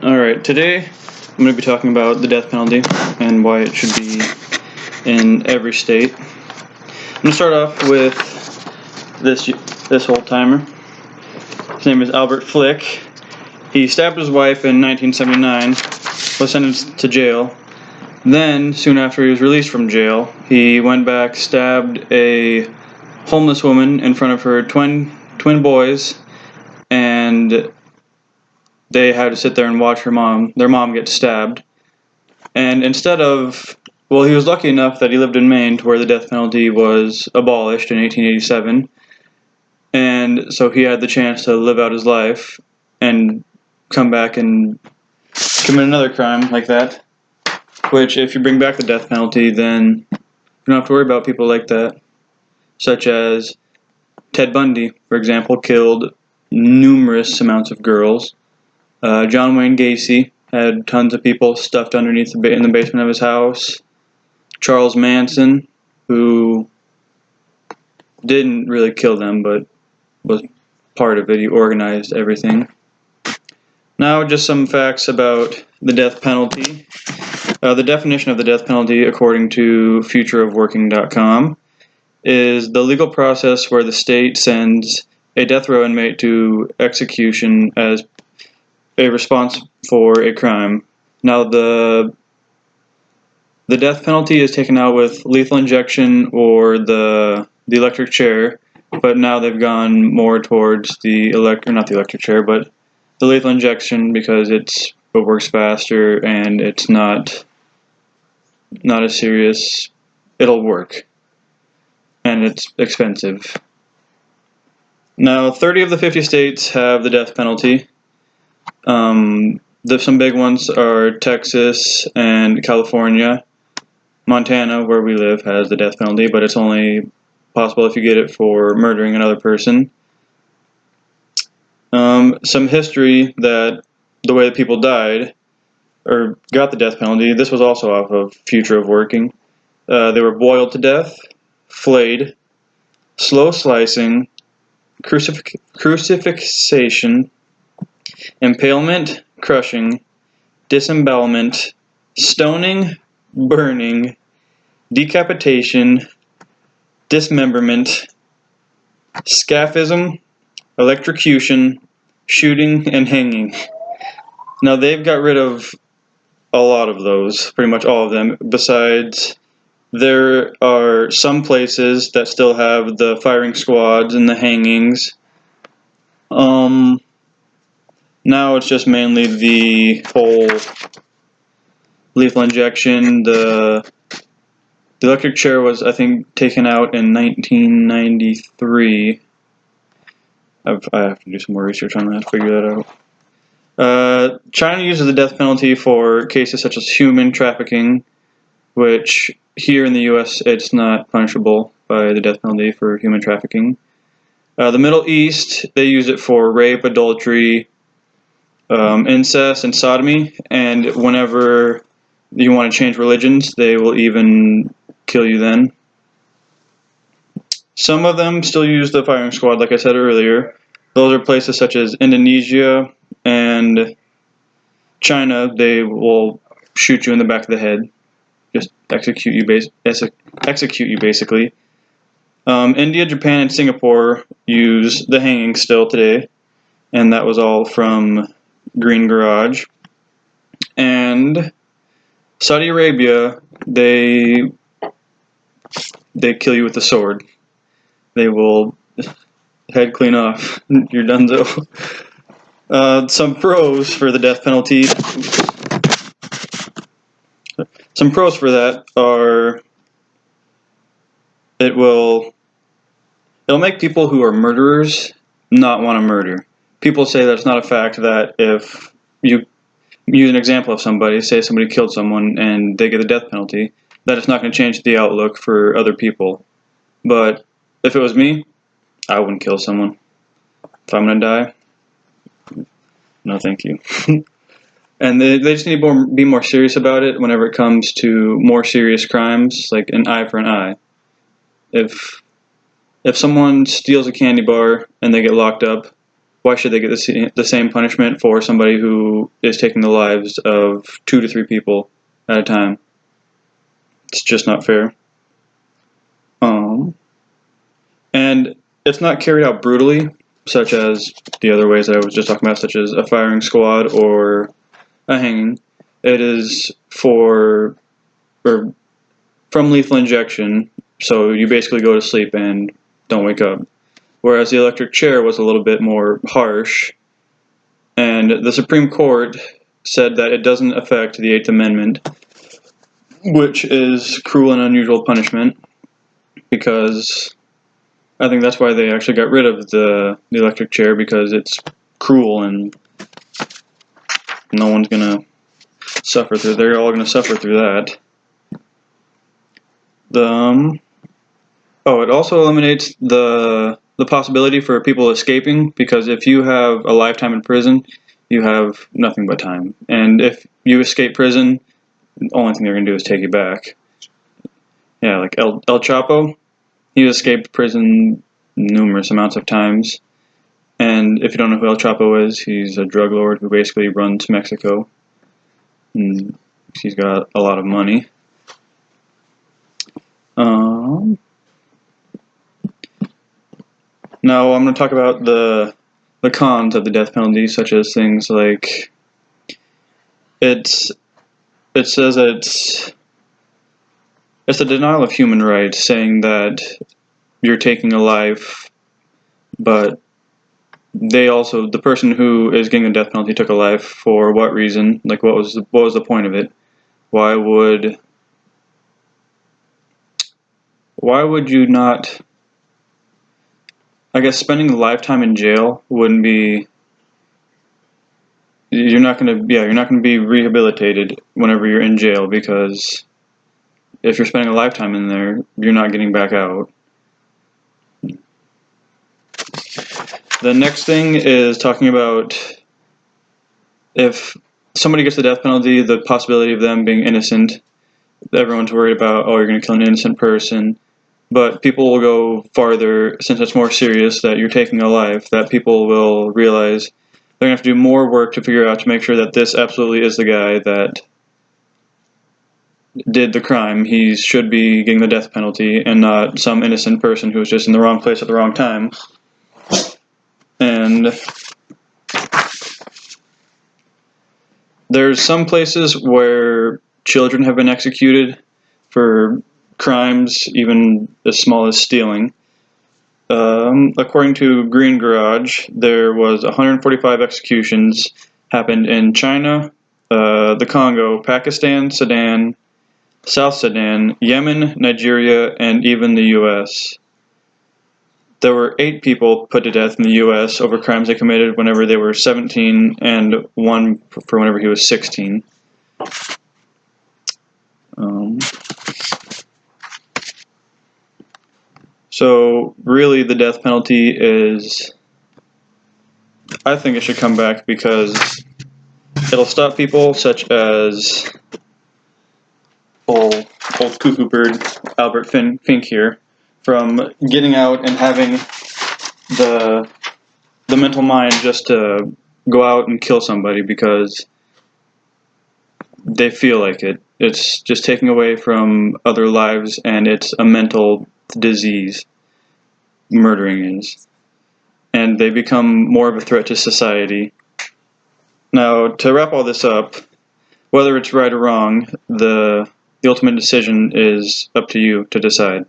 Alright, today I'm going to be talking about the death penalty and why it should be in every state. I'm going to start off with this old timer. His name is Albert Flick. He stabbed his wife in 1979, was sentenced to jail. Then, soon after he was released from jail, he went back, stabbed a homeless woman in front of her twin boys, and they had to sit there and watch their mom get stabbed. And instead of, he was lucky enough that he lived in Maine, where the death penalty was abolished in 1887. And so he had the chance to live out his life and come back and commit another crime like that. Which, if you bring back the death penalty, then you don't have to worry about people like that. Such as Ted Bundy, for example, killed numerous amounts of girls. John Wayne Gacy had tons of people stuffed underneath in the basement of his house. Charles Manson, who didn't really kill them, but was part of it. He organized everything. Now, just some facts about the death penalty. The definition of the death penalty, according to futureofworking.com, is the legal process where the state sends a death row inmate to execution as a response for a crime. Now, the death penalty is taken out with lethal injection or the electric chair, but now they've gone more towards not the electric chair, but the lethal injection, because it works faster and it's not as serious. It'll work, and it's expensive. Now, 30 of the 50 states have the death penalty. Some big ones are Texas and California. Montana, where we live, has the death penalty, but it's only possible if you get it for murdering another person. Some history that the way that people died or got the death penalty, this was also off of Future of Working. They were boiled to death, flayed, slow slicing, crucifixion, impalement, crushing, disembowelment, stoning, burning, decapitation, dismemberment, scaphism, electrocution, shooting, and hanging. Now, they've got rid of a lot of those, pretty much all of them. Besides, there are some places that still have the firing squads and the hangings. Now it's just mainly the whole lethal injection. The electric chair was, I think, taken out in 1993. I have to do some more research on that to figure that out. China uses the death penalty for cases such as human trafficking, which here in the U.S. it's not punishable by the death penalty for human trafficking. The Middle East, they use it for rape, adultery, incest, and sodomy, and whenever you want to change religions, they will even kill you then. Some of them still use the firing squad, like I said earlier. Those are places such as Indonesia and China. They will shoot you in the back of the head, just execute you basically. India, Japan, and Singapore use the hanging still today, and that was all from Green Garage. And Saudi Arabia, they kill you with the sword. They will head clean off. You're donezo. Some pros for the death penalty. Some pros for that are it'll make people who are murderers not want to murder. People say that's not a fact, that if you use an example of somebody, say somebody killed someone and they get the death penalty, that it's not going to change the outlook for other people. But if it was me, I wouldn't kill someone. If I'm going to die, no thank you. And they just need to be more serious about it whenever it comes to more serious crimes, like an eye for an eye. If someone steals a candy bar and they get locked up, why should they get the same punishment for somebody who is taking the lives of 2 to 3 people at a time? It's just not fair. And it's not carried out brutally, such as the other ways that I was just talking about, such as a firing squad or a hanging. It is from lethal injection, so you basically go to sleep and don't wake up. Whereas the electric chair was a little bit more harsh, and the Supreme Court said that it doesn't affect the 8th Amendment, which is cruel and unusual punishment, because I think that's why they actually got rid of the electric chair, because it's cruel and no one's gonna suffer through. They're all gonna suffer through that. It also eliminates the possibility for people escaping, because if you have a lifetime in prison, you have nothing but time. And if you escape prison, the only thing they're gonna do is take you back. Yeah, like El Chapo, he escaped prison numerous amounts of times. And if you don't know who El Chapo is, he's a drug lord who basically runs Mexico. And he's got a lot of money. Now I'm going to talk about the cons of the death penalty, such as things like it says that it's a denial of human rights, saying that you're taking a life, but the person who is getting the death penalty took a life for what reason? Like, what was the point of it? Why would you not? I guess spending a lifetime in jail wouldn't be. You're not going to be rehabilitated whenever you're in jail, because if you're spending a lifetime in there, you're not getting back out. The next thing is talking about if somebody gets the death penalty, the possibility of them being innocent. Everyone's worried about, oh, you're going to kill an innocent person. But people will go farther, since it's more serious that you're taking a life, that people will realize they're going to have to do more work to figure out to make sure that this absolutely is the guy that did the crime. He should be getting the death penalty and not some innocent person who was just in the wrong place at the wrong time. And there's some places where children have been executed for crimes even as small as stealing. According to Green Garage, there was 145 executions happened in China, the Congo, Pakistan, Sudan, South Sudan, Yemen, Nigeria, and even the U.S. There were 8 people put to death in the U.S. over crimes they committed whenever they were 17, and 1 for whenever he was 16. So really, the death penalty is, I think it should come back, because it'll stop people such as old cuckoo bird Albert Fink here from getting out and having the mental mind just to go out and kill somebody because they feel like it. It's just taking away from other lives, and it's a mental disease. Murdering is. And they become more of a threat to society. Now, to wrap all this up, whether it's right or wrong, the ultimate decision is up to you to decide.